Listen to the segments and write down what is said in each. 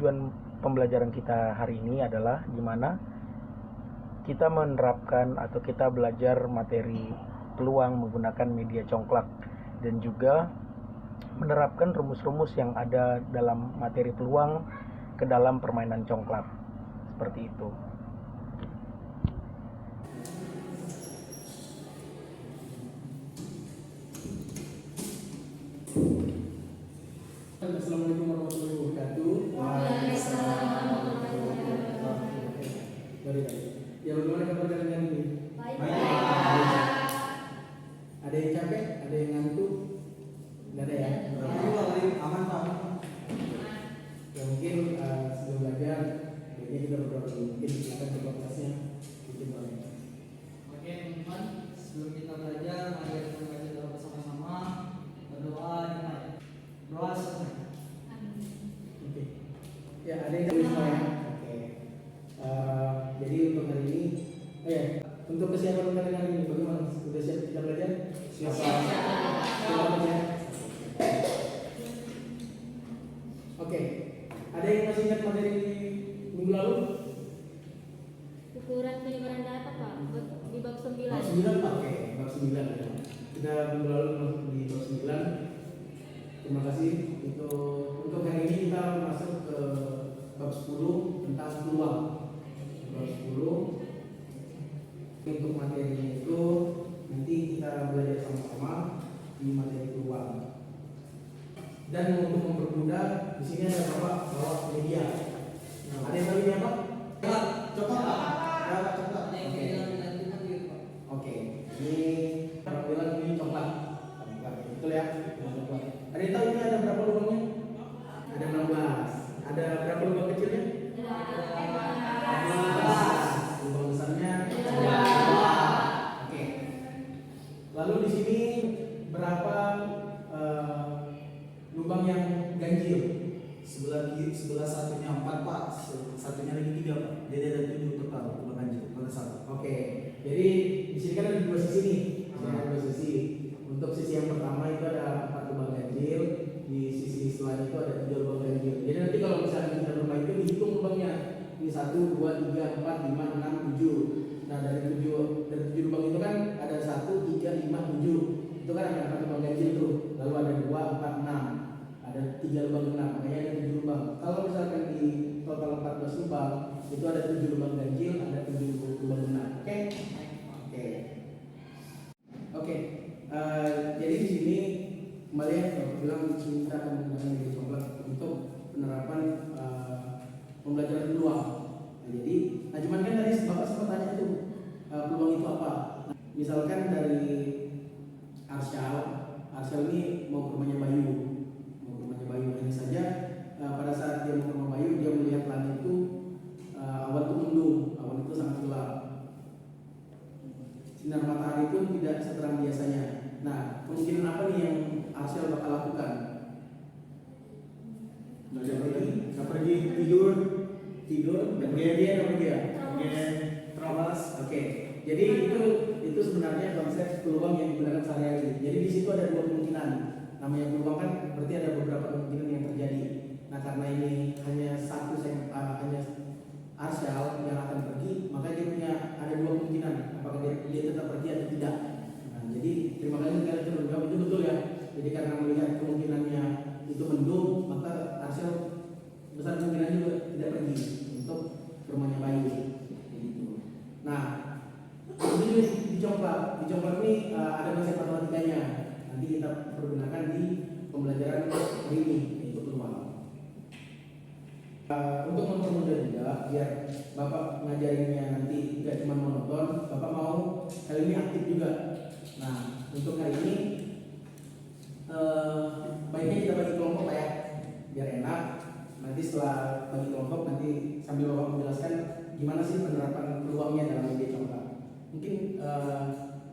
tujuan pembelajaran kita hari ini adalah gimana kita menerapkan atau kita belajar materi peluang menggunakan media congklak dan juga menerapkan rumus-rumus yang ada dalam materi peluang ke dalam permainan congklak. Seperti itu. Assalamualaikum warahmatullahi wabarakatuh. Waalaikumsalam warahmatullahi wabarakatuh. Baik. Ya, bagaimana kabar kalian hari ini? Baik. Ada yang capek? Ada yang ngantuk? Nggak ada ya? Aman Pak. Ya mungkin sebelum belajar, baiknya kita berdoa dulu. Mungkin silakan coba kelasnya. Mungkin boleh. Oke teman-teman, sebelum kita belajar, mari kita membaca doa bersama-sama. Berdoa dimulai. Doa selesai. Oke. Ya, ada yang tulis semua ya? Oke. Jadi untuk hari ini, untuk kesiapan kalian hari ini bagaimana? Sudah siap kita belajar? Siap. Siap ya. Oke. Ada yang masih ingat materi minggu lalu? Ukuran penyebaran data Pak di bab 9. Bab 9 Pak. Oke, bab 9 ya. Kita minggu lalu masuk di bab 9. Terima kasih untuk hari ini kita masuk ke bab 10 tentang peluang. Bab 10 untuk materinya itu nanti kita belajar sama-sama di materi peluang. Dan untuk mempermudah di sini ada bawa media. Nah, ada yang tahu ini apa? Coba. Oke. Ini orang bilang ini coklat. Betul ya? Coklat. Ada yang tahu ini ada berapa lubangnya? Ada 16. Ada berapa lubang kecilnya? 15. Lubang besarnya? Oke. Lalu di sini berapa lubang yang ganjil? Sebelah satunya 4 Pak, satunya lagi 3 Pak. Jadi ada 7 total lubang ganjil pada satu. Oke. Jadi di sini kan ada dua sisi nih. Ada dua sisi. Untuk sisi yang pertama itu ada 4 lubang ganjil, di sisi setelah itu ada 3 lubang ganjil. Jadi nanti kalau misalnya kita bermain itu dihitung lubangnya. Ini 1, 2, 3, 4, 5, 6, 7. Nah dari 7 lubang itu kan ada 1, 3, 5, 7. Itu kan ada 4 lubang ganjil tuh. Lalu ada 2, 4, 6. Ada 3 lubang 6. Makanya ada 7 lubang. Kalau misalkan di total 14 lubang itu ada 7 lubang ganjil, ada 7 lubang 6. Oke? Oke. Oke. Jadi di sini kembali ya, kalau bilang kita akan menggunakan media coklat untuk penerapan pembelajaran peluang. Nah cuman kan tadi Bapak sempat tanya tuh peluang itu apa? Nah, misalkan dari Arsyal ini mau ke rumahnya Bayu, hanya saja pada saat dia mau ke rumah Bayu dia melihat langit itu awan itu mendung, awan itu sangat gelap. Sinar matahari pun tidak seterang biasanya. Nah, kemungkinan apa nih yang Arsyal bakal lakukan? Nggak pergi tidur, dan dia pergi ya? Terobos. Oke. Jadi itu sebenarnya konsep peluang yang digunakan sehari-hari. Jadi di situ ada 2 kemungkinan. Namanya peluang kan berarti ada beberapa kemungkinan yang terjadi. Nah, karena ini hanya hanya Arsyal yang akan pergi, maka dia punya ada 2 kemungkinan. Apakah dia tetap pergi atau tidak? Nah, jadi terima kasih kalian sudah menjawab itu betul ya. Jadi karena melihat kemungkinannya itu mendung, maka Arsyal besar kemungkinan juga tidak pergi untuk ke rumahnya Bayu. Gitu. Nah, ini di coklat ini ada konsep matematikanya. Nanti kita pergunakan di pembelajaran hari ini, yaitu peluang. Untuk mempermudah juga, biar Bapak ngajarinnya nanti tidak cuma monoton, Bapak mau kali ini aktif juga. Nah, untuk hari ini baiknya kita bagi kelompok ya, biar enak. Nanti setelah bagi kelompok, nanti sambil Bapak menjelaskan gimana sih penerapan peluangnya dalam media coklat. Mungkin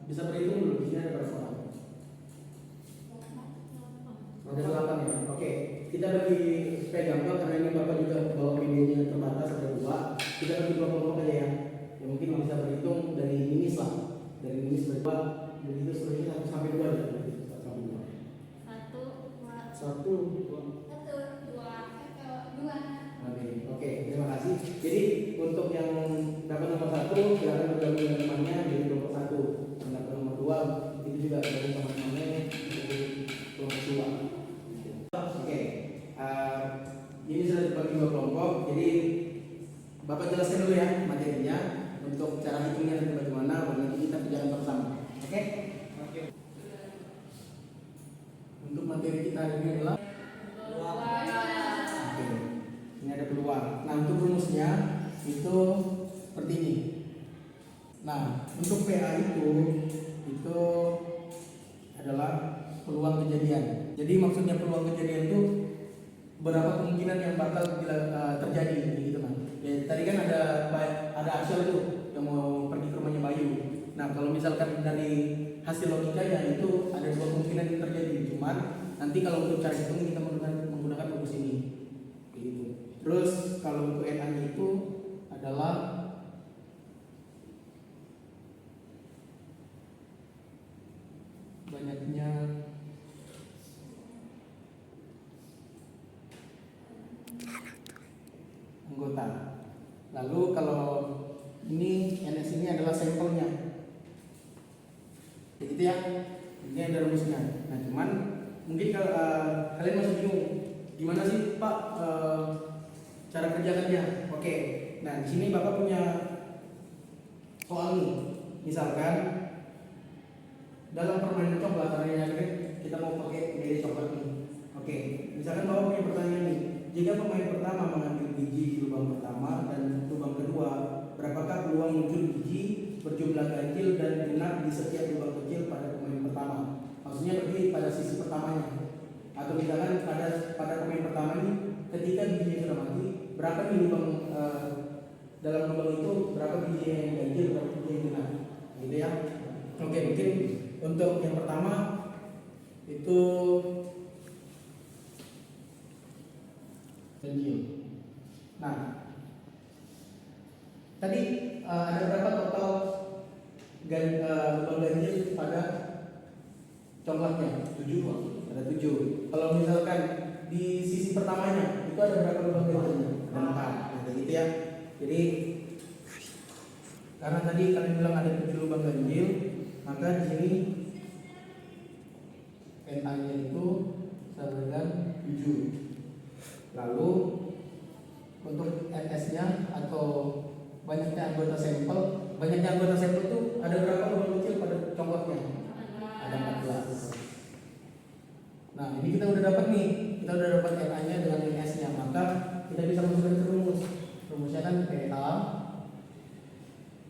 bisa berhitung dulu, di sini ada berapa orang? Ada 8 ya. Oke, kita bagi supaya gampang karena ini Bapak juga bawa videonya terbatas ada 2. Kita bagi 2 kelompok aja ya. Ya mungkin bisa berhitung dari minis lah. Dari minis berapa? Jadi itu sebenarnya 1 sampai 2 ya. 1, 2. 1, 2. 1, 2, 2. Oke. dari teman-teman dari kelompok 2. Oke, ini sudah dibagi 2 kelompok. Jadi Bapak jelaskan dulu ya materinya untuk cara hitungnya nanti bagaimana, baru nanti kita kerjakan bersama. Oke? Oke. Untuk materi kita hari ini adalah oke. Ini ada peluang. Nah, untuk rumusnya itu seperti ini. Nah, untuk PA itu adalah peluang kejadian. Jadi maksudnya peluang kejadian itu berapa kemungkinan yang bakal terjadi gitu kan. Ya, tadi kan ada Axel itu yang mau pergi ke rumahnya Bayu. Nah, kalau misalkan dari hasil logikanya itu ada 2 kemungkinan yang terjadi. Cuman nanti kalau untuk cara hitung kita menggunakan rumus ini. Gitu. Terus kalau untuk NA-nya itu adalah banyaknya anggota. Lalu kalau ini NS ini adalah sampelnya. Begitu ya. Ini ada rumusnya. Nah, cuman mungkin kalau kalian masih bingung gimana sih Pak cara kerjakannya. Oke. Nah, di sini Bapak punya soal nih. Misalkan dalam permainan coklat kita mau pakai media coklat nih. Oke. Misalkan Bapak punya pertanyaan nih. Jika pemain pertama mengambil biji di lubang pertama dan lubang kedua, berapakah peluang muncul biji berjumlah ganjil dan genap di setiap lubang kecil pada pemain pertama? Maksudnya berarti pada sisi pertamanya. Atau misalkan pada pemain pertama ini, ketika bijinya sudah mati, berapa nih lubang dalam lubang itu berapa biji yang ganjil, berapa biji yang genap? Gitu ya. Oke, mungkin untuk yang pertama itu ganjil. Nah, tadi ada berapa total lubang ganjil pada coklatnya? 7. Ada 7. Kalau misalkan di sisi pertamanya itu ada berapa lubang ganjilnya? Ada 4. Nah, gitu ya. Jadi karena tadi kalian bilang ada 7 lubang ganjil, maka di sini NA-nya itu sama dengan 7. Lalu untuk NS-nya atau banyaknya anggota sampel itu ada berapa lubang kecil pada coklatnya? Ada 14. Nah, ini kita udah dapat nih, kita udah dapat NA-nya dengan NS-nya, maka kita bisa masukkan ke rumus. Rumusnya kan PA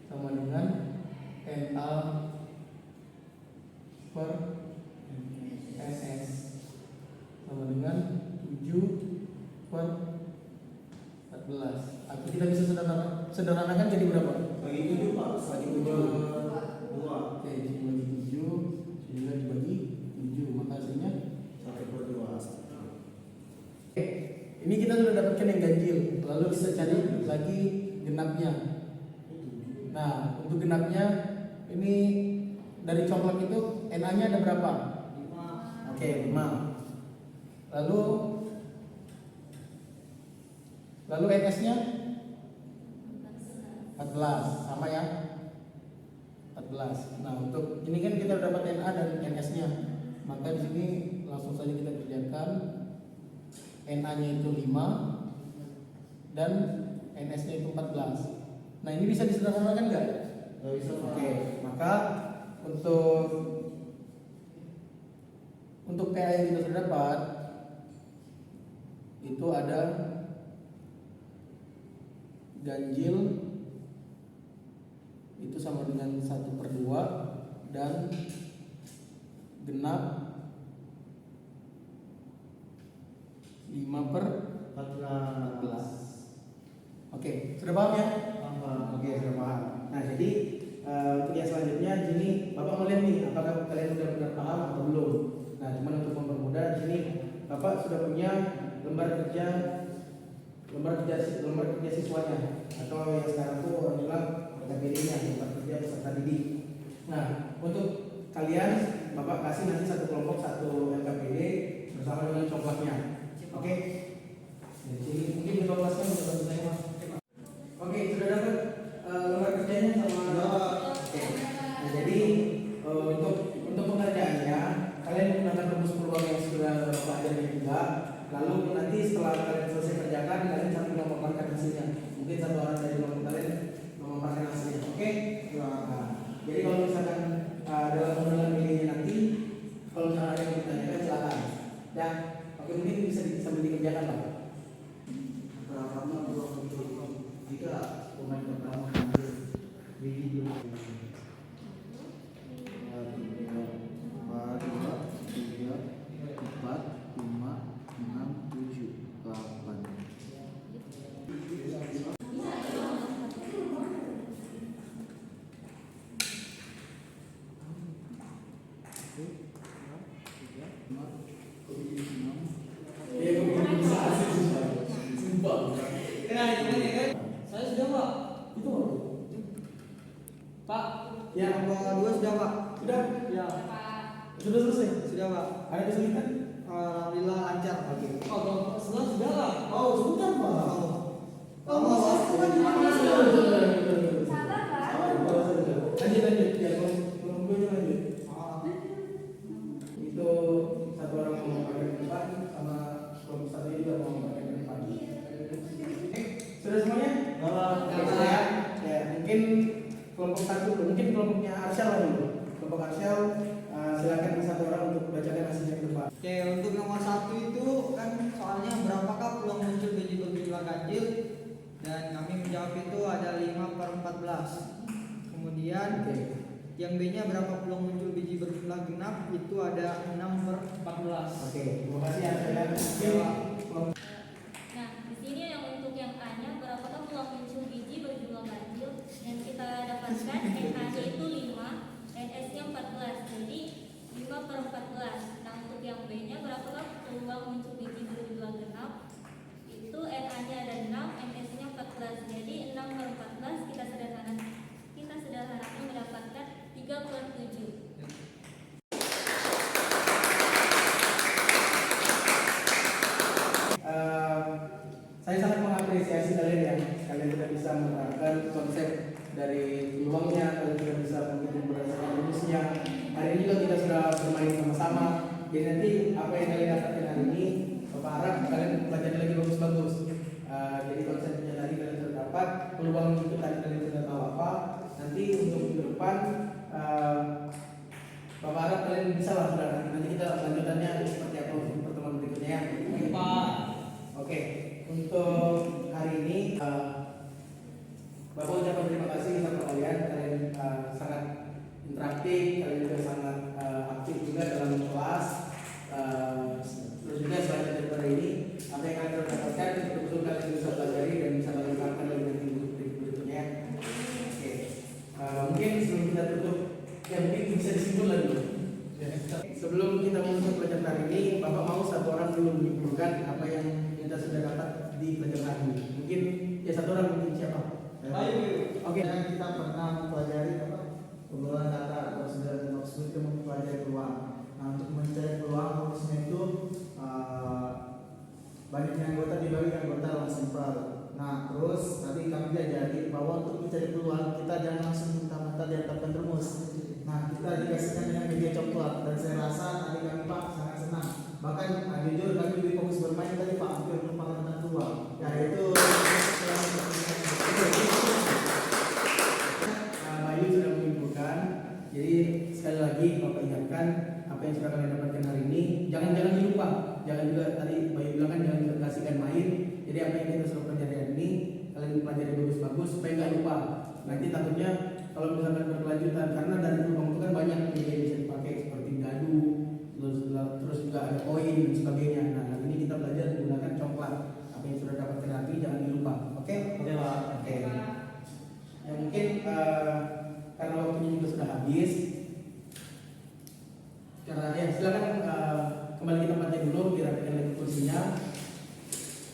sama dengan NA per NS sama dengan 7 per 14. Atau kita bisa sederhanakan jadi berapa? Bagi 7 Pak. Bagi 7. 2. Oke, dibagi 7 sehingga dibagi 7, maka hasilnya 1/2. Oke, ini kita sudah dapatkan yang ganjil. Lalu kita cari lagi genapnya. Nah, untuk genapnya ini dari coklat itu NA-nya ada berapa? 5. Oke, 5. Lalu NS-nya 14, sama ya? 14. Nah, untuk ini kan kita dapat NA dan NS-nya. Maka di sini langsung saja kita kerjakan. NA-nya itu 5 dan NS-nya itu 14. Nah, ini bisa disederhanakan nggak? Nggak bisa Pak. Oke, maka untuk PA yang kita sudah dapat itu ada ganjil itu sama dengan 1/2 dan genap 5/14. Oke, sudah paham ya? Oke, sudah paham. Nah, jadi untuk yang selanjutnya di sini Bapak melihat nih apakah kalian sudah benar paham atau belum. Nah, cuman untuk mempermudah di sini Bapak sudah punya lembar kerja siswanya atau yang sekarang tuh orang bilang LKPD-nya, lembar kerja peserta didik. Nah, untuk kalian Bapak kasih nanti satu kelompok satu LKPD bersama dengan coklatnya. Oke? Jadi mungkin di kelasnya sudah bantu saya Mas. Oke, sudah dapat lembar kerjanya sama. Oke. Nah, jadi untuk pengerjaannya sudah Bapak ajarkan juga. Lalu nanti setelah kalian selesai kerjakan, kalian sambil memaparkan hasilnya. Mungkin satu orang dari kelompok kalian memaparkan hasilnya. Oke? Nah, jadi kalau misalkan dalam pengenalan nilainya nanti, kalau misalkan ada yang ditanyakan silakan. Ya, oke, mungkin bisa sambil dikerjakan Pak. Pertama jika pemain pertama ambil biji dulu. Saya sudah Pak. Itu Pak, ya, nomor 2 sudah Pak. sudah, Ya, sudah selesai. sudah Pak. Ada kesulitan? Alhamdulillah lancar. Oke. Oh, kalau setelah sudah Pak. Oh, sebentar Pak. Sabar, Pak. Lanjut ya, kelompoknya lanjut. Itu satu orang mau pakai ke depan sama kelompok satu ini juga mau pakai ke depan. Sudah semuanya? Oke, ya, mungkin kelompok satu, mungkin kelompoknya Arsyal lah dulu. Kelompok Arsyal, silakan satu orang untuk bacakan hasilnya ke depan. Oke, untuk nomor 1 itu kan soalnya berapakah peluang muncul biji berjumlah ganjil? Dan kami menjawab itu ada 5/14. Kemudian Oke. yang B-nya berapa peluang muncul biji berjumlah genap? Itu ada 6/14. Oke, terima kasih Arsyal. Kelompok Nah, di sini yang untuk yang A-nya berapakah peluang muncul biji berjumlah ganjil? Yang kita dapatkan NA-nya itu 5, NS-nya 14. Jadi 5/14. Nah, untuk yang B-nya berapakah peluang muncul biji berjumlah genap? Itu NA-nya ada 6, NS-nya 14. Jadi 6/14 kita sederhanakan mendapatkan 3/7. Saya sangat mengapresiasi kalian ya, kalian sudah bisa menerapkan konsep dari peluangnya, kalian sudah bisa menghitung berdasarkan rumusnya. Hari ini juga kita sudah bermain sama-sama. Jadi nanti apa yang kalian dapatkan hari ini, Bapak harap kalian belajar lagi bagus-bagus. Jadi konsepnya tadi kalian sudah dapat, peluang itu tadi kalian sudah tahu apa. Nanti untuk minggu depan, Bapak harap kalian bisa lah sudah. Nanti kita lanjutannya seperti apa untuk pertemuan berikutnya. Pak. Oke, untuk hari ini Bapak ucapkan terima kasih sama kalian. Kalian sangat interaktif, kalian juga sangat aktif juga dalam kelas. Terus juga selain daripada ini, apa yang kalian dapatkan betul-betul kalian bisa pelajari dan bisa kalian terapkan dalam minggu berikutnya. Oke, mungkin sebelum kita tutup, ya mungkin bisa disimpulkan dulu. Sebelum kita menutup pelajaran hari ini, Bapak mau satu orang dulu menyimpulkan apa yang kita sudah dapat di pelajaran hari ini. Mungkin ya satu orang, mungkin siapa? Ayo. Oke. Yang kita pernah mempelajari apa? Penggunaan data atau sudah maksud itu mempelajari peluang. Nah, untuk mencari peluang harusnya itu banyaknya anggota dibagi anggota yang simpel. Nah, terus tadi kami diajari bahwa untuk mencari peluang kita jangan langsung mentah-mentah diantapkan rumus. Nah, kita dikasihkan dengan media coklat dan saya rasa tadi kami Pak sangat senang. Bahkan jujur kami lebih fokus bermain tadi Pak, hampir melupakan tentang peluang. Ya itu. Bayu sudah menyimpulkan. Jadi sekali lagi Bapak ingatkan apa yang sudah kalian dapatkan hari ini. Jangan dilupa. Jangan juga tadi Bayu bilang kan jangan kasihkan main. Jadi apa yang kita sudah pelajari hari ini kalian pelajari bagus-bagus supaya nggak lupa. Nanti takutnya kalau misalkan berkelanjutan karena dari peluang itu kan banyak media yang bisa dipakai seperti dadu, terus juga ada koin dan sebagainya. Nah hari ini kita belajar menggunakan coklat. Apa yang sudah dapatkan hari ini jangan dilupa. Oke? Oke Pak. Oke. Ya mungkin karena waktunya juga sudah habis. Karena ya silakan kembali ke tempatnya dulu, dirapikan lagi kursinya.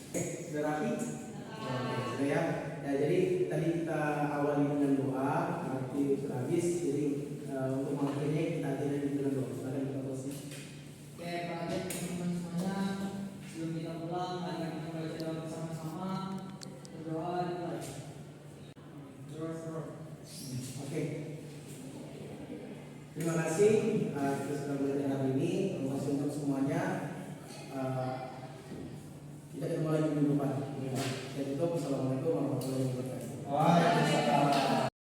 Oke, sudah rapi? Sudah ya. Ya jadi tadi kita awali dengan doa, nanti sudah habis. Jadi untuk mengakhirinya kita akhiri dengan doa. Silakan kita kursi. Oke, perhatian teman-teman semuanya. Sebelum kita pulang, mari kita baca doa bersama-sama. Berdoa dimulai. Oke. Terima kasih kita sudah belajar hari ini. Terima kasih untuk semuanya. Kita ketemu lagi minggu depan. Saya tutup. Assalamualaikum warahmatullahi wabarakatuh. Waalaikumsalam.